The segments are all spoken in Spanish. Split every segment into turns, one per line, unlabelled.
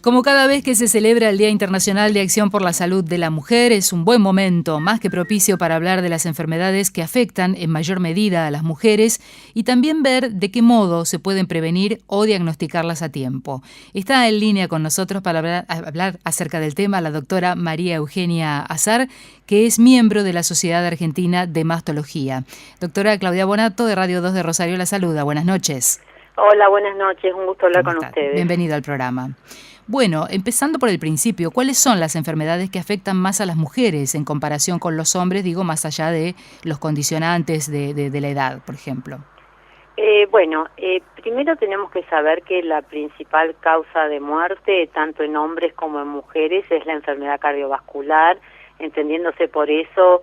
Como cada vez que se celebra el Día Internacional de Acción por la Salud de la Mujer, es un buen momento, más que propicio, para hablar de las enfermedades que afectan en mayor medida a las mujeres y también ver de qué modo se pueden prevenir o diagnosticarlas a tiempo. Está en línea con nosotros para hablar acerca del tema la doctora María Eugenia Azar, que es miembro de la Sociedad Argentina de Mastología. Doctora Claudia Bonato, de Radio 2 de Rosario, la saluda. Buenas noches.
Hola, buenas noches. Un gusto hablar con ustedes.
Bienvenido al programa. Bueno, empezando por el principio, ¿cuáles son las enfermedades que afectan más a las mujeres en comparación con los hombres? Digo, más allá de los condicionantes de la edad, por ejemplo.
Primero tenemos que saber que la principal causa de muerte, tanto en hombres como en mujeres, es la enfermedad cardiovascular, entendiéndose por eso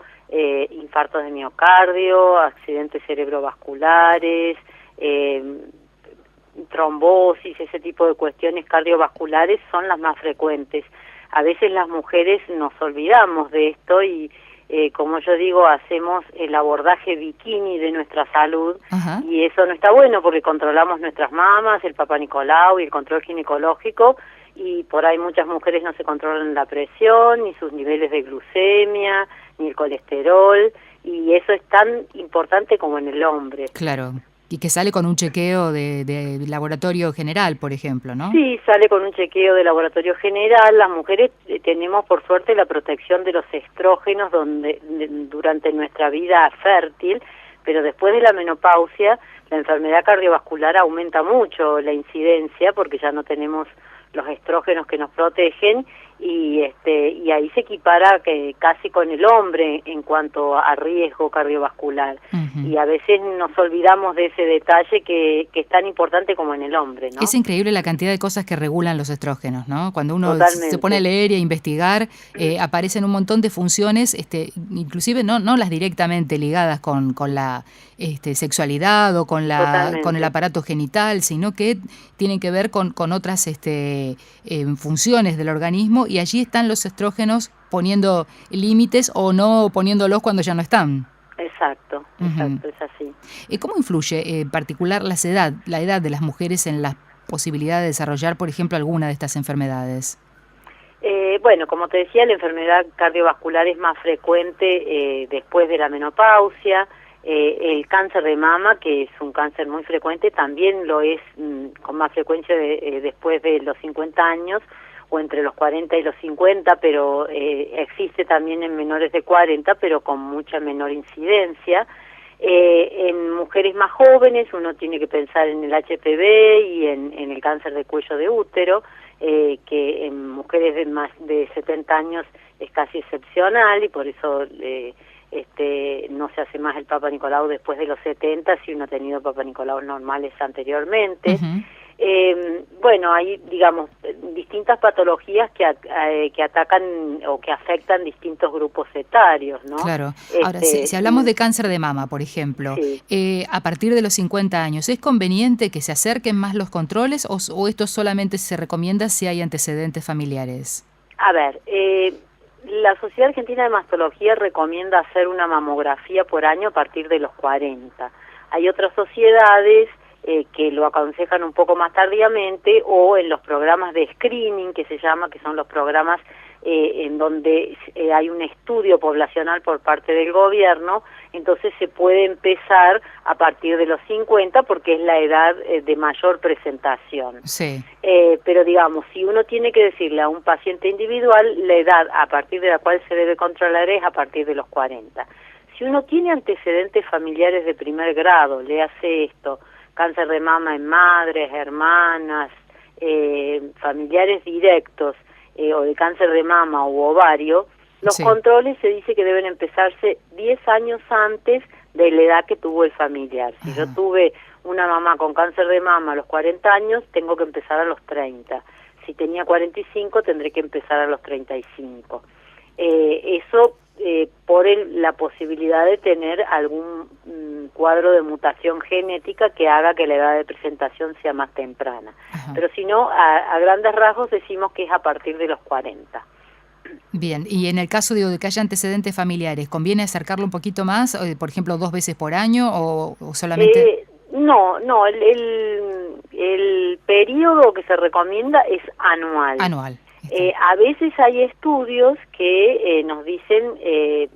infartos de miocardio, accidentes cerebrovasculares, trombosis, ese tipo de cuestiones cardiovasculares son las más frecuentes. A veces las mujeres nos olvidamos de esto y, como yo digo, hacemos el abordaje bikini de nuestra salud. Ajá. Y eso no está bueno porque controlamos nuestras mamas, el Papá Nicolau y el control ginecológico, y por ahí muchas mujeres no se controlan la presión, ni sus niveles de glucemia, ni el colesterol, y eso es tan importante como en el hombre.
Claro. Y que sale con un chequeo de laboratorio general, por ejemplo, ¿no?
Sí, sale con un chequeo de laboratorio general. Las mujeres tenemos, por suerte, la protección de los estrógenos durante nuestra vida fértil, pero después de la menopausia, la enfermedad cardiovascular aumenta mucho la incidencia porque ya no tenemos los estrógenos que nos protegen y ahí se equipara casi con el hombre en cuanto a riesgo cardiovascular. Uh-huh. Y a veces nos olvidamos de ese detalle que es tan importante como en el hombre, ¿no?
Es increíble la cantidad de cosas que regulan los estrógenos, ¿no? Cuando uno se pone a leer y a investigar, aparecen un montón de funciones, inclusive no las directamente ligadas con la sexualidad o con el aparato genital, sino que tienen que ver con otras funciones del organismo, y allí están los estrógenos poniendo límites o no poniéndolos cuando ya no están.
Exacto,
Uh-huh.
Es así.
¿Cómo influye en particular la edad de las mujeres en la posibilidad de desarrollar, por ejemplo, alguna de estas enfermedades?
Como te decía, la enfermedad cardiovascular es más frecuente después de la menopausia. El cáncer de mama, que es un cáncer muy frecuente, también lo es con más frecuencia después de los 50 años o entre los 40 y los 50, pero existe también en menores de 40, pero con mucha menor incidencia. En mujeres más jóvenes uno tiene que pensar en el HPV y en el cáncer de cuello de útero, que en mujeres de más de 70 años es casi excepcional y por eso no se hace más el Papa Nicolau después de los 70 si uno ha tenido Papa Nicolau normales anteriormente. Uh-huh. Hay, digamos, distintas patologías que atacan o que afectan distintos grupos etarios, ¿no?
Claro. Ahora, si hablamos de cáncer de mama, por ejemplo, sí. A partir de los 50 años, ¿es conveniente que se acerquen más los controles o esto solamente se recomienda si hay antecedentes familiares?
A ver, la Sociedad Argentina de Mastología recomienda hacer una mamografía por año a partir de los 40. Hay otras sociedades que lo aconsejan un poco más tardíamente, o en los programas de screening, que se llama, que son los programas en donde hay un estudio poblacional por parte del gobierno, entonces se puede empezar a partir de los 50 porque es la edad de mayor presentación.
Sí.
Pero digamos, si uno tiene que decirle a un paciente individual, la edad a partir de la cual se debe controlar es a partir de los 40. Si uno tiene antecedentes familiares de primer grado, le hace esto, cáncer de mama en madres, hermanas, familiares directos, o de cáncer de mama u ovario, los controles se dice que deben empezarse 10 años antes de la edad que tuvo el familiar. Si yo tuve una mamá con cáncer de mama a los 40 años, tengo que empezar a los 30. Si tenía 45, tendré que empezar a los 35. Eso por la posibilidad de tener algún cuadro de mutación genética que haga que la edad de presentación sea más temprana. Ajá. Pero si no, a grandes rasgos decimos que es a partir de los 40.
Bien, y en el caso de que haya antecedentes familiares, ¿conviene acercarlo un poquito más? Por ejemplo, 2 veces por año o solamente...
No, el periodo que se recomienda es anual.
Anual.
A veces hay estudios que nos dicen,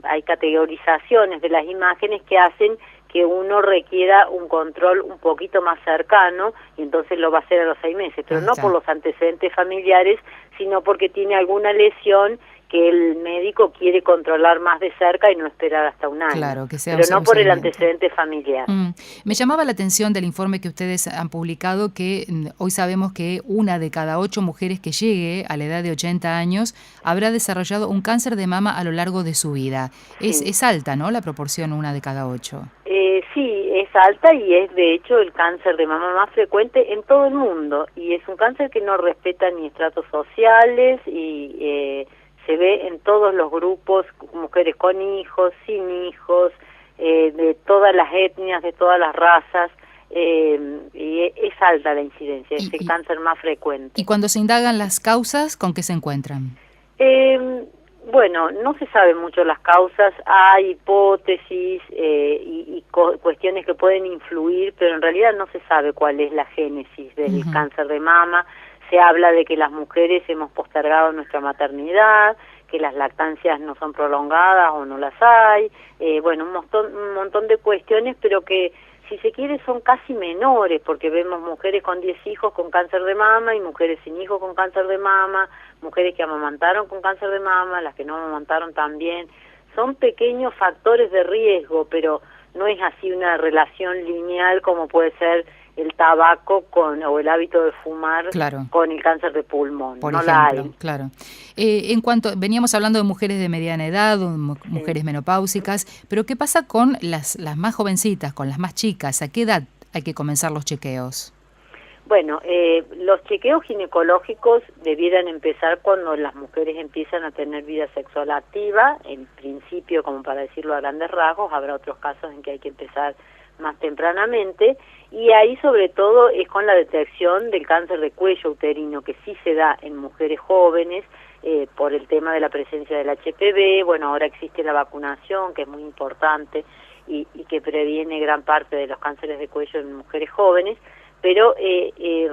hay categorizaciones de las imágenes que hacen que uno requiera un control un poquito más cercano y entonces lo va a hacer a los 6 meses, pero no por los antecedentes familiares, sino porque tiene alguna lesión que el médico quiere controlar más de cerca y no esperar hasta un año.
Claro, que sea
pero no por el
seguimiento.
antecedente familiar.
Me llamaba la atención del informe que ustedes han publicado que hoy sabemos que 1 de cada 8 mujeres que llegue a la edad de 80 años habrá desarrollado un cáncer de mama a lo largo de su vida.
Sí.
Es alta, ¿no?, la proporción 1 de cada 8.
Sí, es alta y es de hecho el cáncer de mama más frecuente en todo el mundo y es un cáncer que no respeta ni estratos sociales y se ve en todos los grupos, mujeres con hijos, sin hijos, de todas las etnias, de todas las razas, y es alta la incidencia, es el cáncer más frecuente.
¿Y cuando se indagan las causas, con qué se encuentran?
Bueno, no se sabe mucho las causas, hay hipótesis y cuestiones que pueden influir, pero en realidad no se sabe cuál es la génesis del cáncer de mama. Se habla de que las mujeres hemos postergado nuestra maternidad, que las lactancias no son prolongadas o no las hay, bueno, un montón de cuestiones, pero que si se quiere son casi menores, porque vemos mujeres con 10 hijos con cáncer de mama y mujeres sin hijos con cáncer de mama, mujeres que amamantaron con cáncer de mama, las que no amamantaron también. Son pequeños factores de riesgo, pero no es así una relación lineal como puede ser el tabaco o el hábito de fumar con el cáncer de pulmón.
Por
no
ejemplo,
la hay.
Claro. En cuanto, veníamos hablando de mujeres de mediana edad, mujeres menopáusicas, pero ¿qué pasa con las más jovencitas, con las más chicas? ¿A qué edad hay que comenzar los chequeos?
Bueno, los chequeos ginecológicos debieran empezar cuando las mujeres empiezan a tener vida sexual activa, en principio, como para decirlo a grandes rasgos, habrá otros casos en que hay que empezar más tempranamente, y ahí sobre todo es con la detección del cáncer de cuello uterino, que sí se da en mujeres jóvenes, por el tema de la presencia del HPV. Bueno, ahora existe la vacunación, que es muy importante, y que previene gran parte de los cánceres de cuello en mujeres jóvenes, pero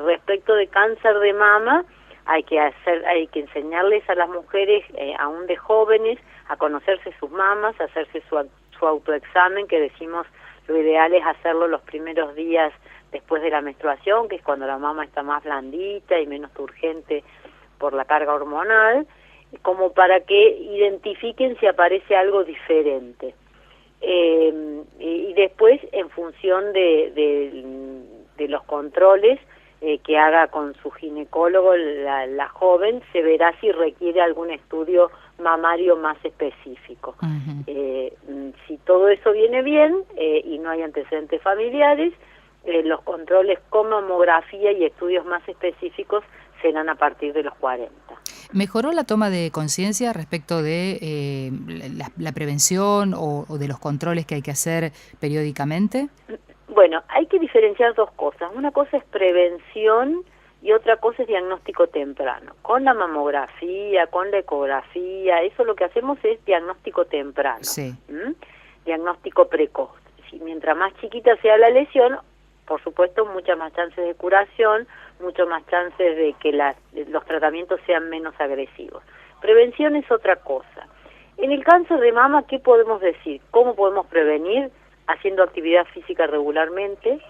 respecto de cáncer de mama, hay que enseñarles a las mujeres, aún de jóvenes, a conocerse sus mamas, a hacerse su autoexamen, que decimos lo ideal es hacerlo los primeros días después de la menstruación, que es cuando la mama está más blandita y menos turgente por la carga hormonal, como para que identifiquen si aparece algo diferente. Y después, en función de los controles que haga con su ginecólogo la joven, se verá si requiere algún estudio mamario más específico. Si todo eso viene bien y no hay antecedentes familiares, los controles con mamografía y estudios más específicos serán a partir de los 40.
¿Mejoró la toma de conciencia respecto de la prevención o de los controles que hay que hacer periódicamente?
Bueno, hay que diferenciar dos cosas. Una cosa es prevención y otra cosa es diagnóstico temprano. Con la mamografía, con la ecografía, eso lo que hacemos es diagnóstico temprano.
Sí.
Diagnóstico precoz. Mientras más chiquita sea la lesión, por supuesto, muchas más chances de curación, mucho más chances de que los tratamientos sean menos agresivos. Prevención es otra cosa. En el cáncer de mama, ¿qué podemos decir? ¿Cómo podemos prevenir? Haciendo actividad física regularmente,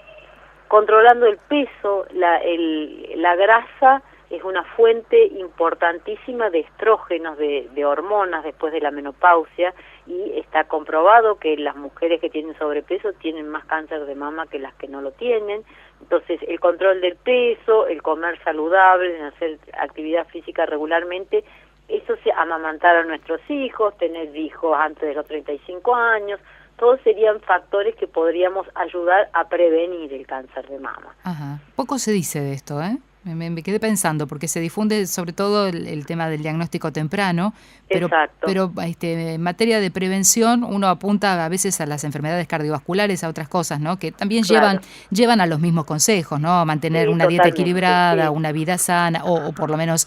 controlando el peso. La grasa es una fuente importantísima de estrógenos, de hormonas después de la menopausia, y está comprobado que las mujeres que tienen sobrepeso tienen más cáncer de mama que las que no lo tienen. Entonces, el control del peso, el comer saludable, hacer actividad física regularmente, eso se amamantar a nuestros hijos, tener hijos antes de los 35 años, todos serían factores que podríamos ayudar a prevenir el cáncer de mama.
Ajá. Poco se dice de esto, ¿eh? Me quedé pensando, porque se difunde sobre todo el tema del diagnóstico temprano,
Exacto.
pero en materia de prevención uno apunta a veces a las enfermedades cardiovasculares, a otras cosas, ¿no? Que también
Claro.
llevan a los mismos consejos, ¿no? Mantener
Sí,
una dieta
totalmente,
equilibrada,
sí.
una vida sana, o por lo menos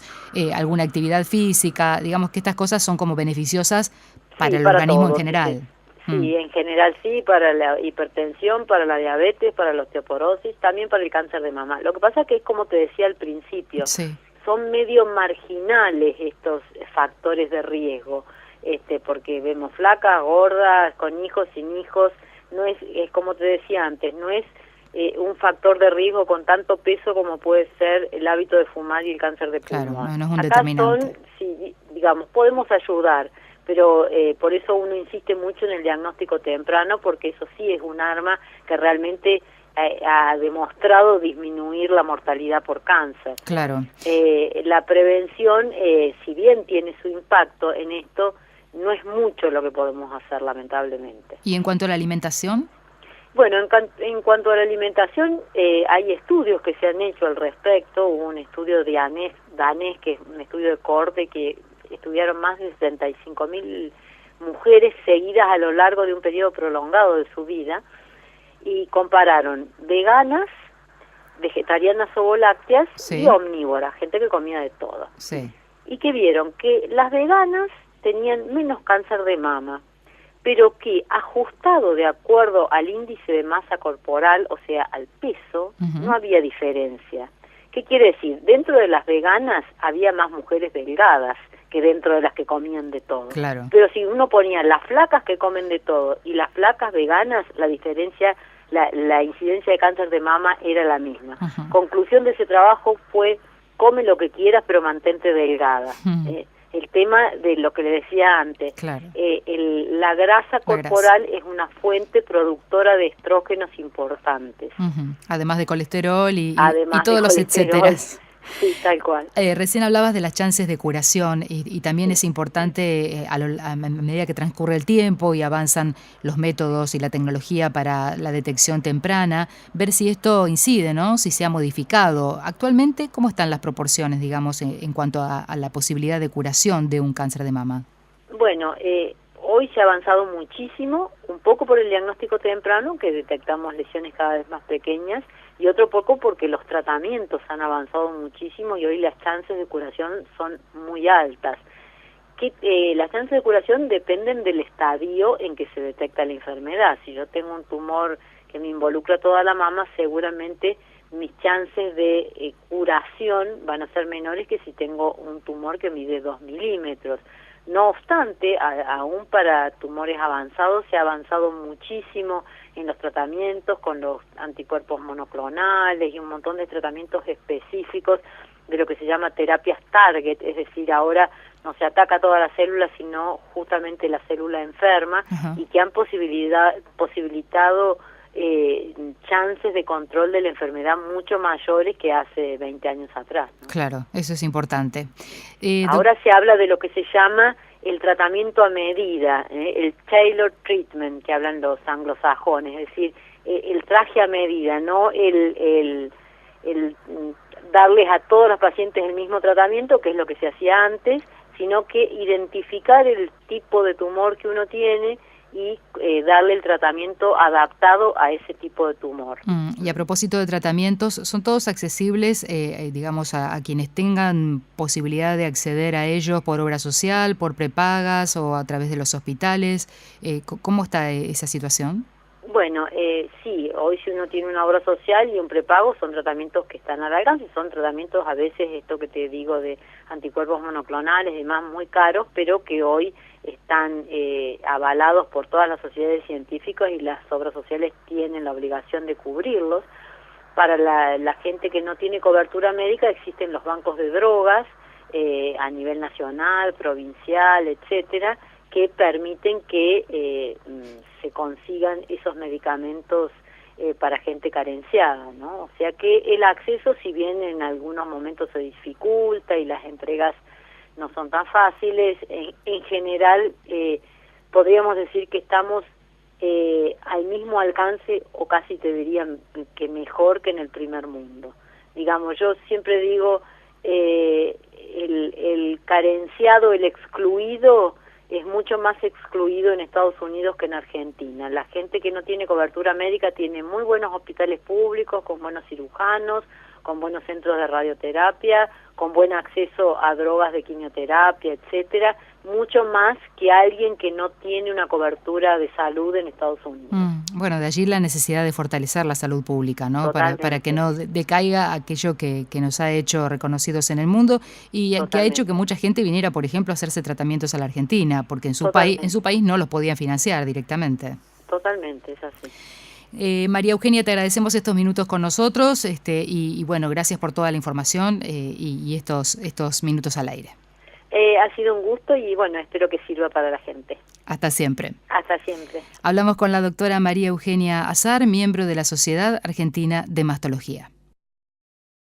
alguna actividad física. Digamos que estas cosas son como beneficiosas para
Sí,
el
para
organismo en
todos, sí.
general.
Sí, en general sí, para la hipertensión, para la diabetes, para la osteoporosis, también para el cáncer de mama. Lo que pasa que es como te decía al principio,
Sí,
son medio marginales estos factores de riesgo, porque vemos flacas, gordas, con hijos, sin hijos, no es como te decía antes, no es un factor de riesgo con tanto peso como puede ser el hábito de fumar y el cáncer de
claro,
pulmón.
no es un
Acá
determinante.
son, sí, digamos, podemos ayudar, pero por eso uno insiste mucho en el diagnóstico temprano, porque eso sí es un arma que realmente ha demostrado disminuir la mortalidad por cáncer.
Claro.
La prevención, si bien tiene su impacto en esto, no es mucho lo que podemos hacer, lamentablemente.
¿Y en cuanto a la alimentación?
Bueno, en cuanto a la alimentación, hay estudios que se han hecho al respecto. Hubo un estudio danés, que es un estudio de cohorte que estudiaron más de 75.000 mujeres seguidas a lo largo de un periodo prolongado de su vida y compararon veganas, vegetarianas o lácteas
Sí.
y omnívoras, gente que comía de todo.
Sí.
Y que vieron que las veganas tenían menos cáncer de mama, pero que ajustado de acuerdo al índice de masa corporal, o sea, al peso, no había diferencia. ¿Qué quiere decir? Dentro de las veganas había más mujeres delgadas que dentro de las que comían de todo.
Claro.
Pero si uno ponía las flacas que comen de todo y las flacas veganas, la diferencia, la incidencia de cáncer de mama era la misma. Conclusión de ese trabajo fue: come lo que quieras, pero mantente delgada. El tema de lo que le decía antes,
Claro.
La grasa corporal es una fuente productora de estrógenos importantes.
Además de colesterol y
Además
todos
de
los
colesterol.
etcéteras.
Sí, tal cual.
Recién hablabas de las chances de curación y también es importante a medida que transcurre el tiempo y avanzan los métodos y la tecnología para la detección temprana, ver si esto incide, ¿no? Si se ha modificado. Actualmente, ¿cómo están las proporciones, digamos, en cuanto a la posibilidad de curación de un cáncer de mama?
Bueno, hoy se ha avanzado muchísimo, un poco por el diagnóstico temprano, que detectamos lesiones cada vez más pequeñas, y otro poco porque los tratamientos han avanzado muchísimo y hoy las chances de curación son muy altas. Las chances de curación dependen del estadio en que se detecta la enfermedad. Si yo tengo un tumor que me involucra toda la mama, seguramente mis chances de curación van a ser menores que si tengo un tumor que mide 2 milímetros. No obstante, aún para tumores avanzados se ha avanzado muchísimo en los tratamientos con los anticuerpos monoclonales y un montón de tratamientos específicos de lo que se llama terapias target, es decir, ahora no se ataca a toda la célula, sino justamente la célula enferma, y que han posibilitado chances de control de la enfermedad mucho mayores que hace 20 años atrás, ¿no?
Claro, eso es importante.
Ahora se habla de lo que se llama el tratamiento a medida, el tailored treatment que hablan los anglosajones, es decir, el traje a medida, no el darles a todos los pacientes el mismo tratamiento, que es lo que se hacía antes, sino que identificar el tipo de tumor que uno tiene y darle el tratamiento adaptado a ese tipo de tumor.
Y a propósito de tratamientos, ¿son todos accesibles, digamos, a quienes tengan posibilidad de acceder a ellos por obra social, por prepagas o a través de los hospitales? ¿Cómo está esa situación?
Bueno, sí, hoy si uno tiene una obra social y un prepago son tratamientos que están al alcance, son tratamientos a veces, esto que te digo de anticuerpos monoclonales y demás, muy caros, pero que hoy están avalados por todas las sociedades científicas y las obras sociales tienen la obligación de cubrirlos. Para la gente que no tiene cobertura médica existen los bancos de drogas a nivel nacional, provincial, etcétera, que permiten que se consigan esos medicamentos para gente carenciada, ¿no? O sea que el acceso, si bien en algunos momentos se dificulta y las entregas no son tan fáciles, en general podríamos decir que estamos al mismo alcance, o casi te diría que mejor que en el primer mundo. digamos, yo siempre digo, el carenciado, el excluido, es mucho más excluido en Estados Unidos que en Argentina. La gente que no tiene cobertura médica tiene muy buenos hospitales públicos, con buenos cirujanos, con buenos centros de radioterapia, con buen acceso a drogas de quimioterapia, etcétera, mucho más que alguien que no tiene una cobertura de salud en Estados Unidos.
Bueno, de allí la necesidad de fortalecer la salud pública, ¿no? Para que no decaiga aquello que nos ha hecho reconocidos en el mundo y que ha hecho que mucha gente viniera, por ejemplo, a hacerse tratamientos a la Argentina, porque en su país no los podían financiar directamente.
Totalmente, es así.
María Eugenia, te agradecemos estos minutos con nosotros y bueno, gracias por toda la información y estos minutos al aire.
Ha sido un gusto y bueno, espero que sirva para la gente.
Hasta siempre.
Hasta siempre.
Hablamos con la doctora María Eugenia Azar, miembro de la Sociedad Argentina de Mastología.